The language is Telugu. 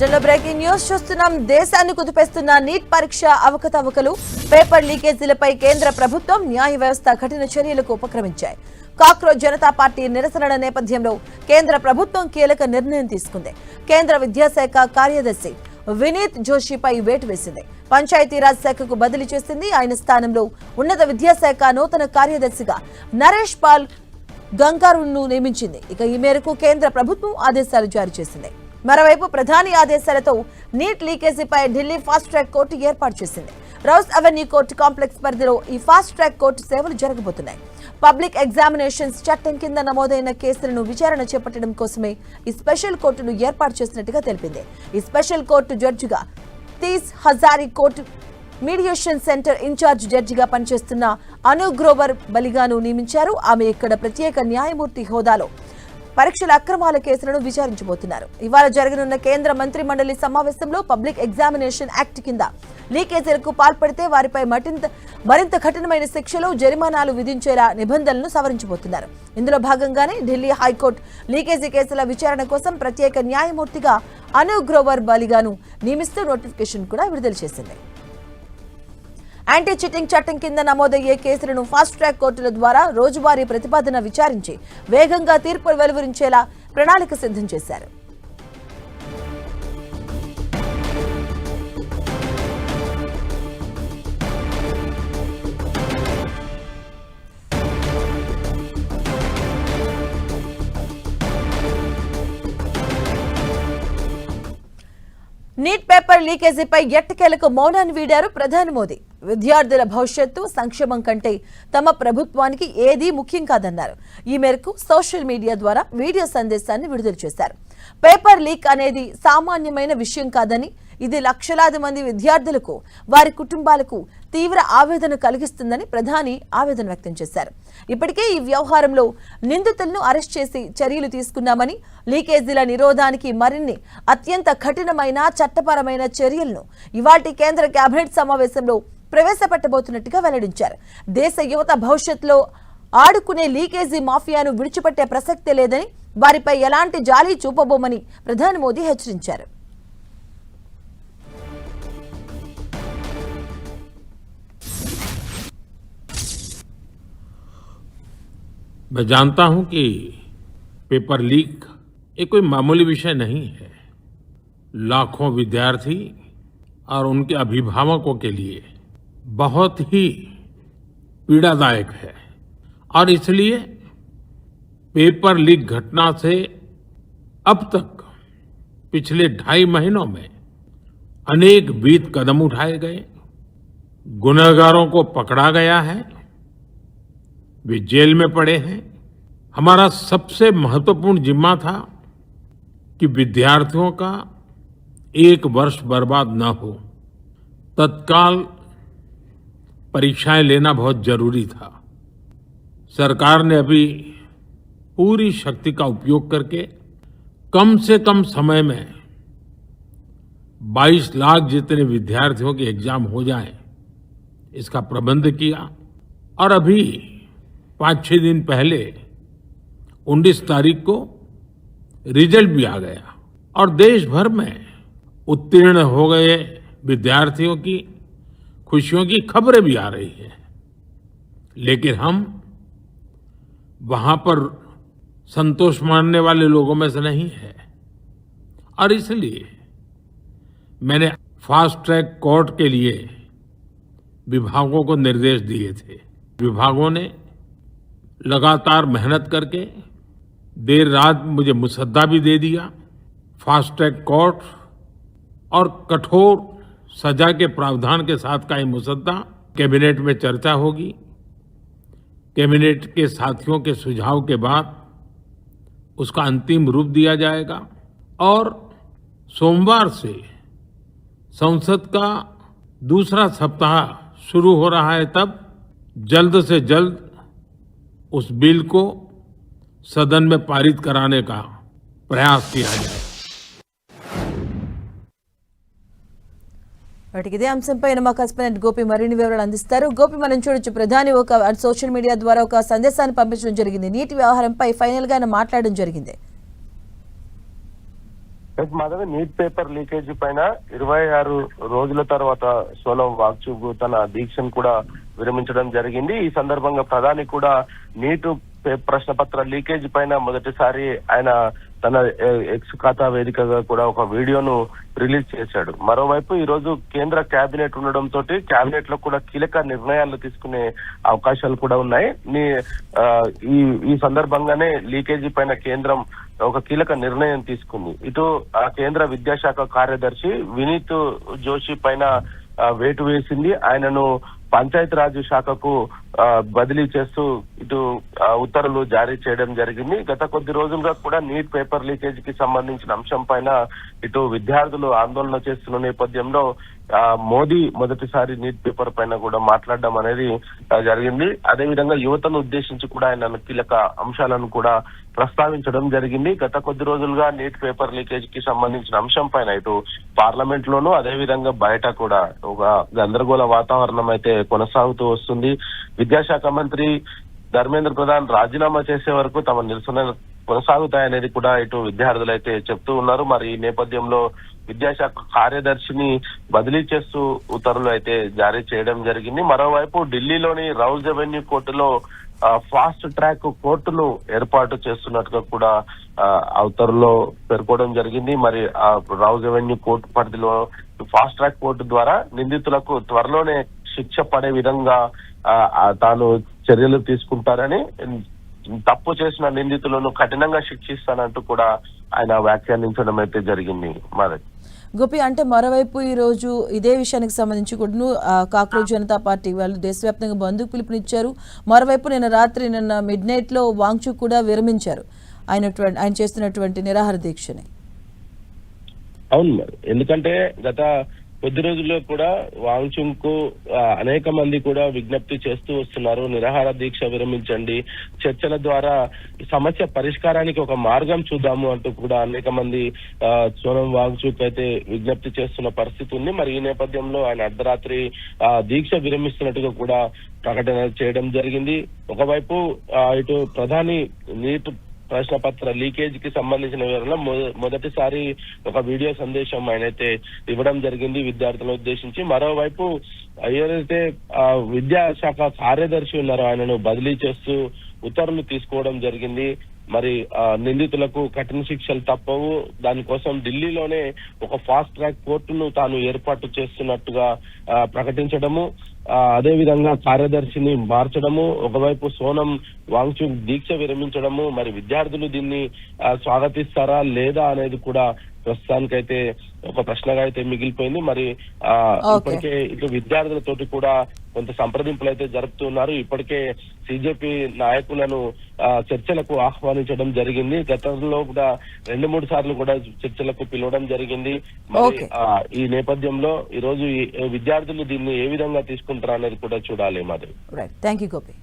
బులెటిన్లో బ్రేకింగ్ న్యూస్ చూస్తున్నాం. దేశాన్ని కుదిపేస్తున్న నీట్ పరీక్ష అవకతవకలు, పేపర్ లీకేజీలపై కేంద్ర ప్రభుత్వం న్యాయ వ్యవస్థ కఠిన చర్యలకు ఉపక్రమించాయి. కాక్రోచ్ జనతా పార్టీ నిరసనల నేపథ్యంలో కేంద్ర ప్రభుత్వం కీలక నిర్ణయం తీసుకుంది. కేంద్ర విద్యాశాఖ కార్యదర్శి వినీత్ జోషిపై వేటు వేసింది. పంచాయతీరాజ్ శాఖకు బదిలీ చేసింది. ఆయన స్థానంలో ఉన్నత విద్యాశాఖ నూతన కార్యదర్శిగా నరేష్ పాల్ గంగారును నియమించింది. ఇక ఈ మేరకు కేంద్ర ప్రభుత్వం ఆదేశాలు జారీ చేసింది. మరోవైపు ప్రధాని ఆదేశాలతో నీట్ లీకేజీపై ఢిల్లీ ఫాస్ట్ ట్రాక్ కోర్టు ఏర్పాటు చేసింది. రౌస్ అవెన్యూ కోర్టు కాంప్లెక్స్ పరిధిలో ఈ ఫాస్ట్ ట్రాక్ కోర్టు సేవలు జరగబోతున్నాయి. పబ్లిక్ ఎగ్జామినేషన్స్ చట్టం కింద నమోదైన కేసులను విచారణ చేపట్టడం కోసమే ఈ స్పెషల్ కోర్టును ఏర్పాటు చేసినట్టుగా తెలిపింది. ఈ స్పెషల్ కోర్టు జడ్జిగా Tis Hazari court mediation centre incharge జడ్జిగా పనిచేస్తున్న అను గ్రోవర్ బలిగాను నియమించారు. ఆమె ఇక్కడ ప్రత్యేక న్యాయమూర్తి హోదాలో పరీక్షల అక్రమాల కేసులను విచారించబోతున్నారు. ఇవాళ జరగనున్న కేంద్ర మంత్రి మండలి సమావేశంలో పబ్లిక్ ఎగ్జామినేషన్ యాక్ట్ కింద లీకేజీలకు పాల్పడితే వారిపై మరింత కఠినమైన శిక్షలు, జరిమానాలు విధించేలా నిబంధనలను సవరించబోతున్నారు. ఇందులో భాగంగానే ఢిల్లీ హైకోర్టు లీకేజీ కేసుల విచారణ కోసం ప్రత్యేక న్యాయమూర్తిగా అను గ్రోవర్ బలిగాను నియమిస్తూ నోటిఫికేషన్ కూడా విడుదల చేసింది. యాంటీ చీటింగ్ చట్టం కింద నమోదయ్యే కేసులను ఫాస్ట్ ట్రాక్ కోర్టుల ద్వారా రోజువారీ ప్రతిపాదన విచారించి వేగంగా తీర్పులు వెలువరించేలా ప్రణాళిక సిద్ధం చేశారు. నీట్ పేపర్ లీకేజీపై ఎట్టకేలకు మౌనాన్ని వీడారు ప్రధాని మోదీ. విద్యార్థుల భవిష్యత్తు, సంక్షేమం కంటే తమ ప్రభుత్వానికి ఏదీ ముఖ్యం కాదన్నారు. ఈ మేరకు సోషల్ మీడియా ద్వారా వీడియో సందేశాన్ని విడుదల చేశారు. పేపర్ లీక్ అనేది సామాన్యమైన విషయం కాదని, ఇది లక్షలాది మంది విద్యార్థులకు, వారి కుటుంబాలకు తీవ్ర ఆవేదన కలిగిస్తుందని ప్రధాని ఆవేదన వ్యక్తం చేశారు. ఇప్పటికే ఈ వ్యవహారంలో నిందితులను అరెస్ట్ చేసి చర్యలు తీసుకున్నామని, లీకేజీల నిరోధానికి మరిన్ని అత్యంత కఠినమైన చట్టపరమైన చర్యలను ఇవాల్టి కేంద్ర కేబినెట్ సమావేశంలో ప్రవేశపెట్టబోతున్నట్టుగా వెల్లడించారు. దేశ యువత భవిష్యత్తులో ఆడుకునే లీకేజీ మాఫియాను విడిచిపెట్టే ప్రసక్తే లేదని, వారిపై ఎలాంటి జాలి చూపబోమని ప్రధాని మోదీ హెచ్చరించారు. मैं जानता हूं कि पेपर लीक ये कोई मामूली विषय नहीं है. लाखों विद्यार्थी और उनके अभिभावकों के लिए बहुत ही पीड़ादायक है और इसलिए पेपर लीक घटना से अब तक पिछले 2.5 महीनों में अनेक विध कदम उठाए गए. गुनहगारों को पकड़ा गया है, वे जेल में पड़े हैं. हमारा सबसे महत्वपूर्ण जिम्मा था कि विद्यार्थियों का एक वर्ष बर्बाद न हो. तत्काल परीक्षाएं लेना बहुत जरूरी था. सरकार ने अभी पूरी शक्ति का उपयोग करके कम से कम समय में 22 लाख जितने विद्यार्थियों के एग्जाम हो जाएं, इसका प्रबंध किया. और अभी 5-6 दिन पहले 19 तारीख को रिजल्ट भी आ गया और देश भर में उत्तीर्ण हो गए विद्यार्थियों की खुशियों की खबरें भी आ रही हैं. लेकिन हम वहां पर संतोष मानने वाले लोगों में से नहीं है और इसलिए मैंने फास्ट ट्रैक कोर्ट के लिए विभागों को निर्देश दिए थे. विभागों ने लगातार मेहनत करके देर रात मुझे मुसद्दा भी दे दिया. फास्ट ट्रैक कोर्ट और कठोर सजा के प्रावधान के साथ का ये मुसद्दा कैबिनेट में चर्चा होगी. कैबिनेट के साथियों के सुझाव के बाद उसका अंतिम रूप दिया जाएगा और सोमवार से संसद का दूसरा सप्ताह शुरू हो रहा है. तब जल्द से जल्द उस बिल को सदन में पारित कराने का प्रयास किया जाए. వాటికి ఇదే అంశంపై మా కరెస్పాండెంట్ గోపి మరిన్ని వివరాలు అందిస్తారు. గోపి, మనం చూడొచ్చు ప్రధాని ఒక సోషల్ మీడియా ద్వారా ఒక సందేశాన్ని పంపించడం జరిగింది. నీటి వ్యవహారంపై ఫైనల్ గా ఆయన మాట్లాడడం జరిగింది. మాధవి, నీట్ పేపర్ లీకేజీ పైన 26 రోజుల తర్వాత సోనం వాంగ్చుక్ తన దీక్షను కూడా విరమించడం జరిగింది. ఈ సందర్భంగా ప్రధాని కూడా నీట్ ప్రశ్న పత్ర లీకేజీ పైన మొదటిసారి ఆయన తన ఎక్స్ ఖాతా వేదికగా కూడా ఒక వీడియోను రిలీజ్ చేశాడు. మరోవైపు ఈ రోజు కేంద్ర కేబినెట్ ఉండడంతో కేబినెట్ లో కూడా కీలక నిర్ణయాలు తీసుకునే అవకాశాలు కూడా ఉన్నాయి. ఈ సందర్భంగానే లీకేజీ పైన కేంద్రం ఒక కీలక నిర్ణయం తీసుకుంది. ఇటు కేంద్ర విద్యాశాఖ కార్యదర్శి వినీత్ జోషి పైన వేటు వేసింది. ఆయనను పంచాయతీరాజ్ శాఖకు బదిలీ చేస్తూ ఇటు ఉత్తర్వులు జారీ చేయడం జరిగింది. గత కొద్ది రోజులుగా కూడా నీట్ పేపర్ లీకేజీకి సంబంధించిన అంశం పైన ఇటు విద్యార్థులు ఆందోళన చేస్తున్న నేపథ్యంలో మోదీ మొదటిసారి నీట్ పేపర్ పైన కూడా మాట్లాడడం అనేది జరిగింది. అదేవిధంగా యువతను ఉద్దేశించి కూడా ఆయన కీలక అంశాలను కూడా ప్రస్తావించడం జరిగింది. గత కొద్ది రోజులుగా నీట్ పేపర్ లీకేజీకి సంబంధించిన అంశం పైన ఇటు పార్లమెంట్ లోనూ అదేవిధంగా బయట కూడా ఒక గందరగోళ వాతావరణం అయితే కొనసాగుతూ వస్తుంది. విద్యాశాఖ మంత్రి ధర్మేంద్ర ప్రధాన్ రాజీనామా చేసే వరకు తమ నిరసన కొనసాగుతాయనేది కూడా ఇటు విద్యార్థులు అయితే చెప్తూ ఉన్నారు. మరి ఈ నేపథ్యంలో విద్యాశాఖ కార్యదర్శిని బదిలీ చేస్తూ ఉత్తర్వులు అయితే జారీ చేయడం జరిగింది. మరోవైపు ఢిల్లీలోని రౌజ్ అవెన్యూ కోర్టులో ఫాస్ట్ ట్రాక్ కోర్టును ఏర్పాటు చేస్తున్నట్టుగా కూడా ఆ ఉత్తర్వుల్లో పేర్కొనడం జరిగింది. మరి ఆ రౌజ్ అవెన్యూ కోర్టు పరిధిలో ఫాస్ట్ ట్రాక్ కోర్టు ద్వారా నిందితులకు త్వరలోనే శిక్ష పడే విధంగా తాను చర్యలు తీసుకుంటారని, తప్పు చేసిన నిందితులను కఠినంగా శిక్షిస్తానంటూ కూడా ఆయన వ్యాఖ్యానించడం అయితే జరిగింది. మరి గోపి, అంటే మరోవైపు ఈ రోజు ఇదే విషయానికి సంబంధించి కూడా కాక్రోచ్ జనతా పార్టీ వాళ్ళు దేశవ్యాప్తంగా బంద్కు పిలుపునిచ్చారు. మరోవైపు నిన్న మిడ్ నైట్ లో వాంగ్చుక్ కూడా విరమించారు ఆయన చేస్తున్నటువంటి నిరాహార దీక్షని. అవును, మరి ఎందుకంటే గత కొద్ది రోజుల్లో కూడా వాంగ్చుక్ అనేక మంది కూడా విజ్ఞప్తి చేస్తూ వస్తున్నారు, నిరాహార దీక్ష విరమించండి, చర్చల ద్వారా సమస్య పరిష్కారానికి ఒక మార్గం చూద్దాము అంటూ కూడా అనేక మంది సోనం వాంగ్చుక్ అయితే విజ్ఞప్తి చేస్తున్న పరిస్థితి ఉంది. మరి ఈ నేపథ్యంలో ఆయన అర్ధరాత్రి దీక్ష విరమిస్తున్నట్టుగా కూడా ప్రకటన చేయడం జరిగింది. ఒకవైపు ఇటు ప్రధాని నీట్ ప్రశ్న పత్ర లీకేజీకి సంబంధించిన వివరణ మొదటిసారి ఒక వీడియో సందేశం ఆయనైతే ఇవ్వడం జరిగింది విద్యార్థులను ఉద్దేశించి. మరోవైపు ఏదైతే విద్యాశాఖ కార్యదర్శి ఉన్నారో ఆయనను బదిలీ చేస్తూ ఉత్తర్వులు తీసుకోవడం జరిగింది. మరి నిందితులకు కఠిన శిక్షలు తప్పవు, దానికోసం ఢిల్లీలోనే ఒక ఫాస్ట్ ట్రాక్ కోర్టును తాను ఏర్పాటు చేస్తున్నట్టుగా ప్రకటించడము, అదే విధంగా కార్యదర్శిని మార్చడము, ఒకవైపు సోనం వాంగ్చుక్ దీక్ష విరమించడము, మరి విద్యార్థులు దీన్ని స్వాగతిస్తారా లేదా అనేది కూడా ప్రస్తుతానికైతే ఒక ప్రశ్నగా అయితే మిగిలిపోయింది. మరి ఇప్పటికే ఇటు విద్యార్థులతోటి కూడా కొంత సంప్రదింపులు అయితే జరుపుతున్నారు. ఇప్పటికే సిజెపి నాయకులను చర్చలకు ఆహ్వానించడం జరిగింది. గతంలో కూడా 2-3 సార్లు కూడా చర్చలకు పిలవడం జరిగింది. మరి ఈ నేపథ్యంలో ఈ రోజు విద్యార్థులు దీన్ని ఏ విధంగా తీసుకుంటారా అనేది కూడా చూడాలి. మాధవి. Thank you Gopi.